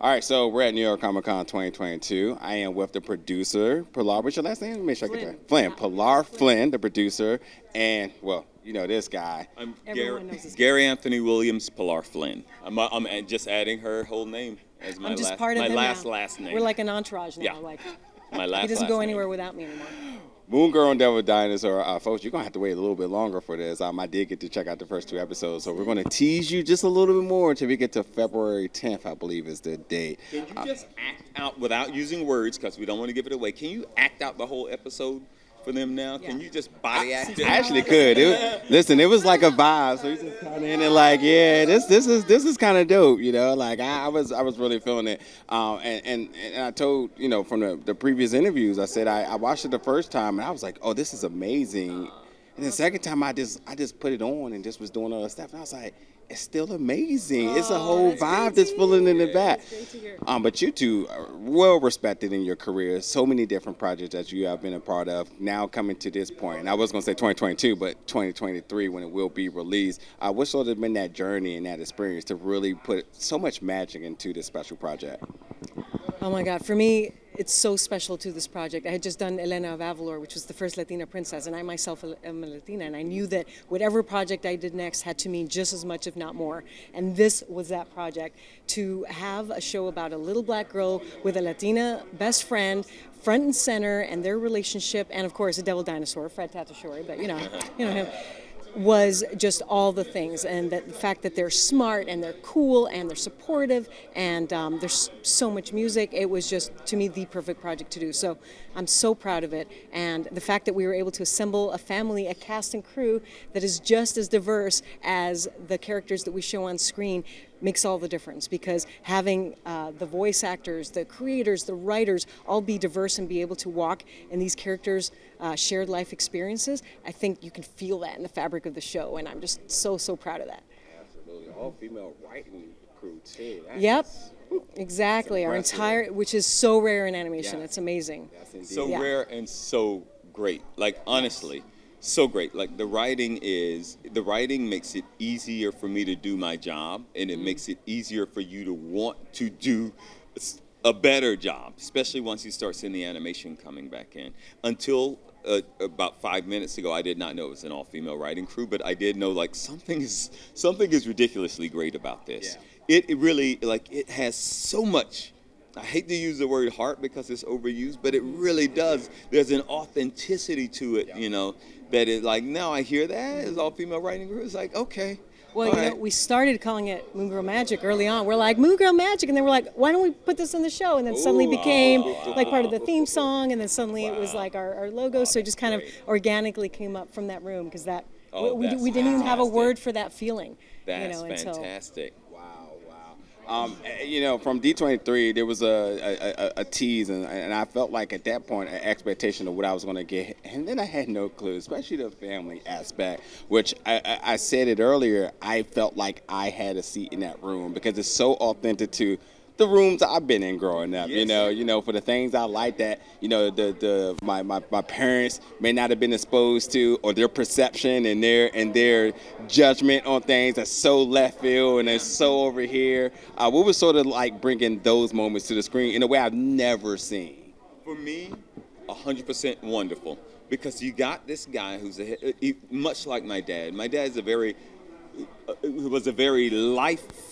All right, so we're at New York Comic Con 2022. I am with the producer, Pilar. What's your last name? Make sure I get that. Flynn. Pilar Flynn, the producer. And, well, you know this guy. I'm Everyone knows this Gary Anthony Williams, Pilar Flynn. I'm just adding her whole name as my I'm just last, part of my him last now. last name. We're like an entourage now. Yeah. Like my last he doesn't last go name. anywhere without me anymore. Moon Girl and Devil Dinosaur. Folks, you're going to have to wait a little bit longer for this. I did get to check out the first 2 episodes, so we're going to tease you just a little bit more until we get to February 10th, I believe is the date. Can you just act out without using words, because we don't want to give it away? Can you act out the whole episode for them now? Yeah. Can you just body act it? I actually could. Listen, it was like a vibe. So you just kind of in it like, yeah, this is kind of dope, you know. Like I was really feeling it. And I told, you know, from the previous interviews, I said I watched it the first time and I was like, oh, this is amazing. And the second time I just put it on and just was doing all that stuff, and I was like, it's still amazing. It's a whole vibe that's filling in the back. Great to hear. But you two are well respected in your career. So many different projects that you have been a part of. Now coming to this point, and I was going to say 2022, but 2023 when it will be released. What's sort of been that journey and that experience to really put so much magic into this special project? Oh my God, for me, it's so special to this project. I had just done Elena of Avalor, which was the first Latina princess, and I myself am a Latina, and I knew that whatever project I did next had to mean just as much, if not more. And this was that project, to have a show about a little black girl with a Latina best friend, front and center, and their relationship, and of course a devil dinosaur, Fred Tatasciore, but you know him. Was just all the things, and that the fact that they're smart and they're cool and they're supportive and there's so much music. It was just, to me, the perfect project to do. So I'm so proud of it, and the fact that we were able to assemble a family, a cast and crew that is just as diverse as the characters that we show on screen makes all the difference, because having the voice actors, the creators, the writers all be diverse and be able to walk in these characters' shared life experiences, I think you can feel that in the fabric of the show, and I'm just so proud of that. Absolutely. All female writing crew too. Yep, exactly. Our entire, which is so rare in animation. Yeah. It's amazing. Yes, indeed. So Yeah. rare and so great. Like, honestly, so great. Like, the writing makes it easier for me to do my job, and it makes it easier for you to want to do a better job, especially once you start seeing the animation coming back in. Until about 5 minutes ago, I did not know it was an all-female writing crew, but I did know, like, something is ridiculously great about this. Yeah. It really, like, it has so much. I hate to use the word heart because it's overused, but it really does. There's an authenticity to it, you know, that is like, now I hear that, it's all-female writing crew. It's like, okay. Well, all you know, right. we started calling it Moon Girl Magic early on. We're like, Moon Girl Magic, and then we're like, why don't we put this in the show? And then suddenly became like part of the theme song, and then suddenly it was like our logo. So it just kind of organically came up from that room, because that we that's didn't even have a fantastic. word for that feeling. That's until fantastic. Wow. You know, from D23, there was a tease, and I felt like at that point an expectation of what I was going to get, and then I had no clue, especially the family aspect, which I said it earlier. I felt like I had a seat in that room because it's so authentic to the rooms I've been in growing up. Yes. You know, for the things I like that, you know, my parents may not have been exposed to, or their perception and their judgment on things that's so left field and it's so over here. What was sort of like bringing those moments to the screen in a way I've never seen? For me, 100% wonderful, because you got this guy who's much like my dad. My dad's was a very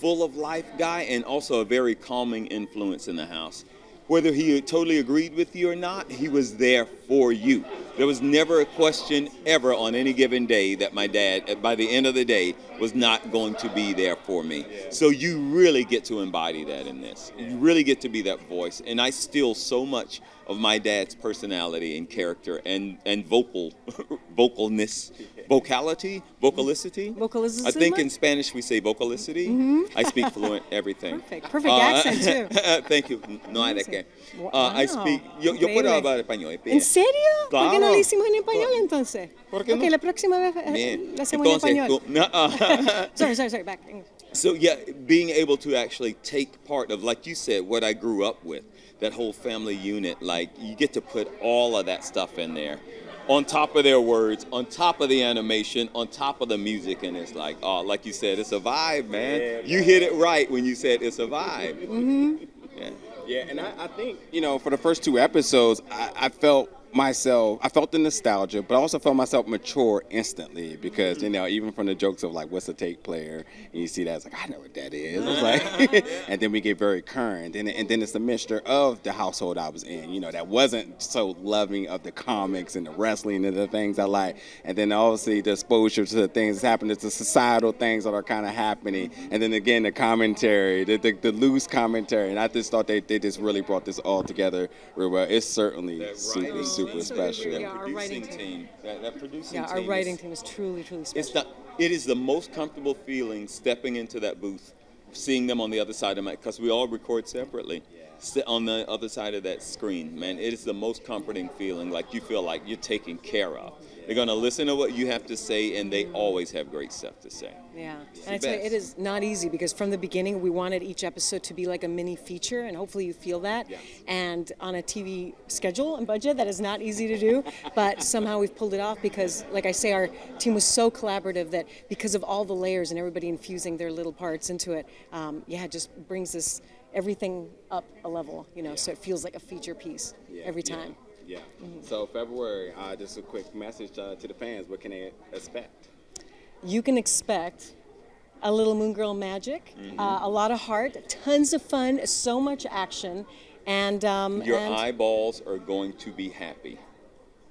full of life guy, and also a very calming influence in the house. Whether he totally agreed with you or not, he was there for you. There was never a question ever on any given day that my dad, by the end of the day, was not going to be there for me. So you really get to embody that in this. You really get to be that voice. And I steal so much of my dad's personality and character and vocalness, vocalicity. Vocalization? I think in Spanish we say vocalicity. Mm-hmm. I speak fluent everything. Perfect accent too. Thank you. No hay de qué. I speak. Yo Increíble. puedo hablar español. ¿En serio? ¿Por qué no Claro. lo hicimos en español entonces? ¿Por qué no? Ok, la próxima vez Bien. lo hacemos en español. Entonces, Sorry, back. English. So yeah, being able to actually take part of, like you said, what I grew up with, that whole family unit, like you get to put all of that stuff in there. On top of their words, on top of the animation, on top of the music, and it's like, oh, like you said, it's a vibe, man. You hit it right when you said it's a vibe. Mm-hmm. Yeah, and I think, for the first two episodes, I felt myself, I felt the nostalgia, but I also felt myself mature instantly because, even from the jokes of like, what's a tape player? And you see that, it's like, I know what that is. It's like, and then we get very current. And then it's a mixture of the household I was in, that wasn't so loving of the comics and the wrestling and the things I like. And then obviously the exposure to the things that's happening, to societal things that are kind of happening. And then again, the commentary, the loose commentary. And I just thought they just really brought this all together real well. It's certainly super special. Yeah, our writing team. That producing Yeah, team. our writing team is truly special. It is the most comfortable feeling stepping into that booth, seeing them on the other side of my, because we all record separately. Sit on the other side of that screen, man, it is the most comforting feeling. Like you feel like you're taken care of. They're gonna listen to what you have to say, and they always have great stuff to say. Yeah, and I tell you, it is not easy because from the beginning we wanted each episode to be like a mini feature, and hopefully you feel that. Yes. And on a TV schedule and budget, that is not easy to do, but somehow we've pulled it off because, like I say, our team was so collaborative that because of all the layers and everybody infusing their little parts into it, it just brings this everything up a level, so it feels like a feature piece every time. Yeah. So February, just a quick message to the fans. What can they expect? You can expect a little Moon Girl magic, a lot of heart, tons of fun, so much action, and your eyeballs are going to be happy.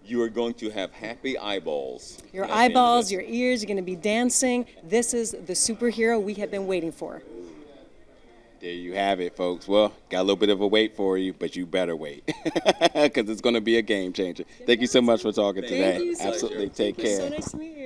You are going to have happy eyeballs. Your eyeballs, your ears, you're going to be dancing. This is the superhero we have been waiting for. There you have it, folks. Well, got a little bit of a wait for you, but you better wait because it's going to be a game changer. Thank you so much for talking today. Thank you so much. Absolutely. Take care. So nice to meet you.